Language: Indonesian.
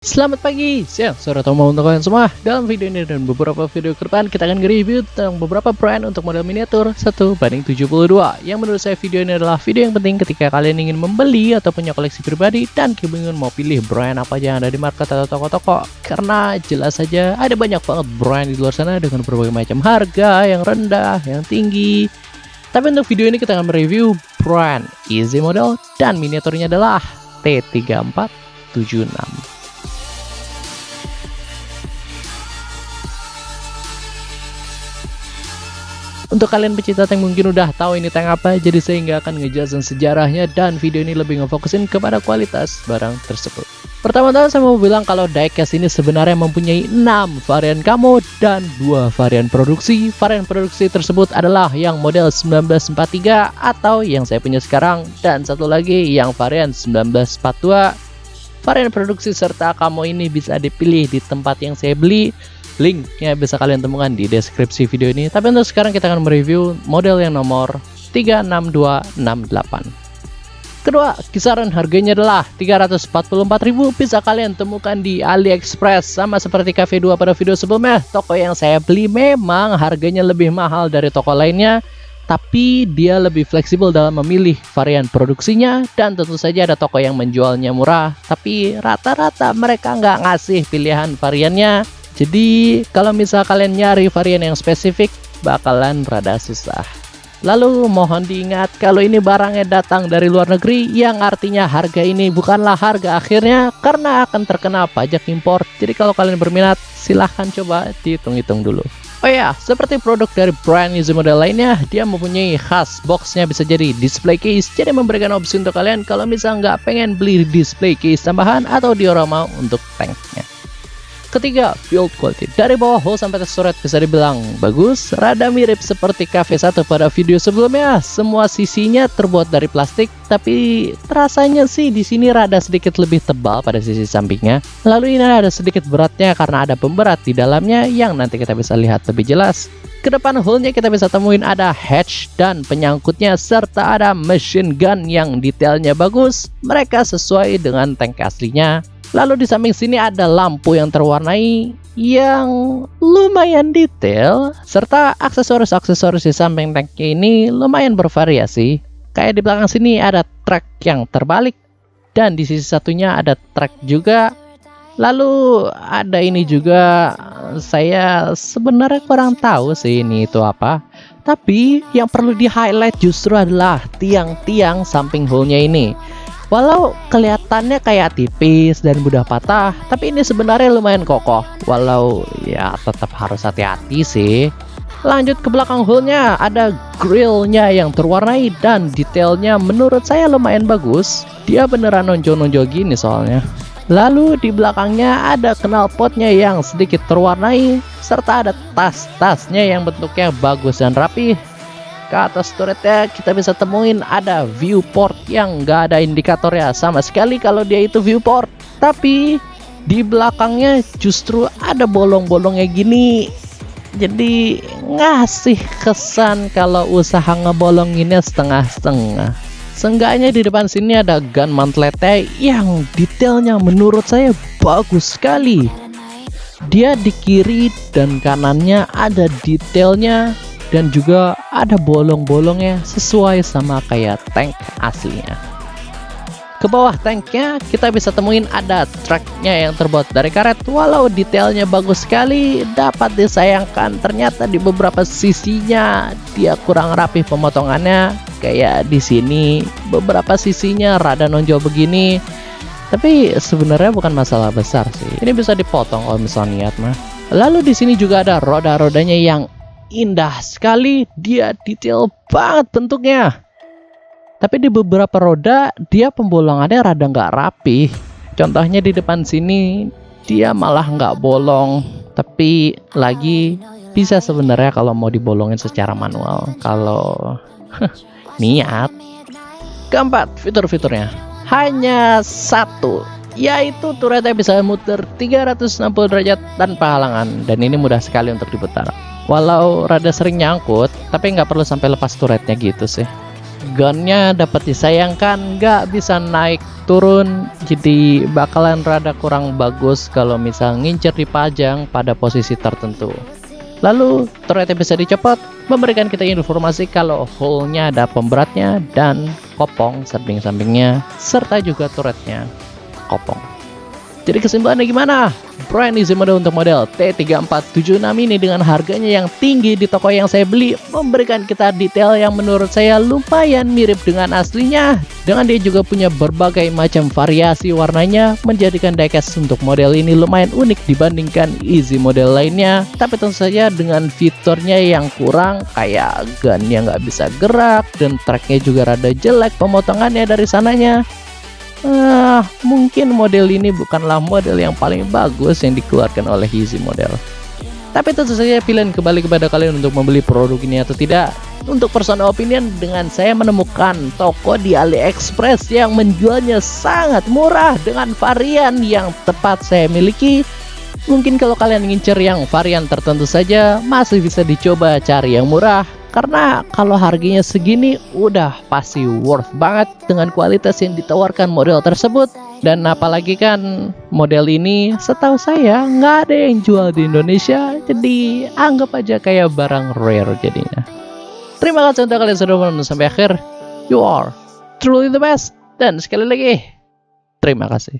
Selamat pagi, siang, sore, atau malam untuk kalian semua. Dalam video ini dan beberapa video ke depan kita akan nge-review tentang beberapa brand untuk model miniatur 1:72. Yang menurut saya video ini adalah video yang penting ketika kalian ingin membeli atau punya koleksi pribadi dan kebingungan mau pilih brand apa aja yang ada di market atau toko-toko. Karena jelas saja ada banyak banget brand di luar sana dengan berbagai macam harga yang rendah, yang tinggi. Tapi untuk video ini kita akan mereview brand Easy Model dan miniaturnya adalah T3476. Untuk kalian pecinta tank mungkin udah tahu ini tank apa, jadi saya nggak akan ngejelasin sejarahnya dan video ini lebih ngefokusin kepada kualitas barang tersebut. Pertama-tama saya mau bilang kalau diecast ini sebenarnya mempunyai 6 varian camo dan 2 varian produksi. Varian produksi tersebut adalah yang model 1943 atau yang saya punya sekarang, dan satu lagi yang varian 1942. Varian produksi serta camo ini bisa dipilih di tempat yang saya beli. Linknya bisa kalian temukan di deskripsi video ini. Tapi untuk sekarang kita akan mereview model yang nomor 36268. Kedua, kisaran harganya adalah 344.000. Bisa kalian temukan di AliExpress. Sama seperti KV2 pada video sebelumnya, toko yang saya beli memang harganya lebih mahal dari toko lainnya, tapi dia lebih fleksibel dalam memilih varian produksinya. Dan tentu saja ada toko yang menjualnya murah, tapi rata-rata mereka nggak ngasih pilihan variannya. Jadi kalau misal kalian nyari varian yang spesifik bakalan rada susah. Lalu mohon diingat kalau ini barangnya datang dari luar negeri, yang artinya harga ini bukanlah harga akhirnya karena akan terkena pajak impor. Jadi kalau kalian berminat silahkan coba dihitung-hitung dulu. Oh ya, seperti produk dari brand Easy Model lainnya, dia mempunyai khas boxnya bisa jadi display case. Jadi memberikan opsi untuk kalian kalau misal nggak pengen beli display case tambahan atau diorama untuk tanknya. Ketiga, build quality. Dari bawah hull sampai turret bisa dibilang bagus, rada mirip seperti KV1 pada video sebelumnya. Semua sisinya terbuat dari plastik, tapi rasanya sih di sini rada sedikit lebih tebal pada sisi sampingnya. Lalu ini ada sedikit beratnya karena ada pemberat di dalamnya yang nanti kita bisa lihat lebih jelas. Ke depan hullnya kita bisa temuin ada hatch dan penyangkutnya, serta ada machine gun yang detailnya bagus. Mereka sesuai dengan tank aslinya. Lalu di samping sini ada lampu yang terwarnai yang lumayan detail, serta aksesoris-aksesoris di samping tanknya ini lumayan bervariasi. Kayak di belakang sini ada track yang terbalik, dan di sisi satunya ada track juga. Lalu ada ini juga, saya sebenarnya kurang tahu sih ini itu apa. Tapi yang perlu di highlight justru adalah tiang-tiang samping hullnya ini. Walau kelihatannya kayak tipis dan mudah patah, tapi ini sebenarnya lumayan kokoh. Walau ya tetap harus hati-hati sih. Lanjut ke belakang hullnya, ada grillnya yang terwarnai dan detailnya menurut saya lumayan bagus. Dia beneran nonjol-nonjol gini soalnya. Lalu di belakangnya ada knalpotnya yang sedikit terwarnai, serta ada tas-tasnya yang bentuknya bagus dan rapi. Ke atas turretnya kita bisa temuin ada viewport yang nggak ada indikatornya sama sekali kalau dia itu viewport. Tapi di belakangnya justru ada bolong-bolongnya gini. Jadi ngasih kesan kalau usaha ngebolonginnya setengah-setengah. Seenggaknya di depan sini ada gun mantletnya yang detailnya menurut saya bagus sekali. Dia di kiri dan kanannya ada detailnya, dan juga ada bolong-bolongnya sesuai sama kayak tank aslinya. Ke bawah tanknya kita bisa temuin ada tracknya yang terbuat dari karet. Walau detailnya bagus sekali, dapat disayangkan ternyata di beberapa sisinya dia kurang rapi pemotongannya. Kayak di sini beberapa sisinya rada nonjol begini. Tapi sebenarnya bukan masalah besar sih. Ini bisa dipotong kalau misalnya niat mah. Lalu di sini juga ada roda-rodanya yang indah sekali, dia detail banget bentuknya. Tapi di beberapa roda dia pembolongannya rada nggak rapi. Contohnya di depan sini dia malah nggak bolong, tapi lagi bisa sebenarnya kalau mau dibolongin secara manual kalau niat. Keempat, fitur-fiturnya hanya satu, yaitu turretnya bisa muter 360 derajat tanpa halangan, dan ini mudah sekali untuk diputar. Walau rada sering nyangkut, tapi nggak perlu sampai lepas turretnya gitu sih. Gunnya dapat disayangkan nggak bisa naik turun, jadi bakalan rada kurang bagus kalau misal ngincer dipajang pada posisi tertentu. Lalu turretnya bisa dicopot, memberikan kita informasi kalau hull-nya ada pemberatnya dan kopong samping-sampingnya, serta juga turretnya kopong. Jadi kesimpulannya gimana? Brand easy mode untuk model T3476 ini dengan harganya yang tinggi di toko yang saya beli memberikan kita detail yang menurut saya lumayan mirip dengan aslinya. Dengan dia juga punya berbagai macam variasi warnanya, menjadikan diecast untuk model ini lumayan unik dibandingkan easy model lainnya. Tapi tentu saja dengan fiturnya yang kurang, kayak gun yang nggak bisa gerak dan tracknya juga rada jelek pemotongannya dari sananya. Mungkin model ini bukanlah model yang paling bagus yang dikeluarkan oleh easy model. Tapi tentu saja pilihan kembali kepada kalian untuk membeli produk ini atau tidak. Untuk personal opinion, dengan saya menemukan toko di AliExpress yang menjualnya sangat murah dengan varian yang tepat saya miliki. Mungkin kalau kalian ngincer yang varian tertentu saja, masih bisa dicoba cari yang murah. Karena kalau harganya segini udah pasti worth banget dengan kualitas yang ditawarkan model tersebut. Dan apalagi kan model ini setahu saya nggak ada yang jual di Indonesia, jadi anggap aja kayak barang rare jadinya. Terima kasih untuk kalian sudah menonton sampai akhir. You are truly the best. Dan sekali lagi, terima kasih.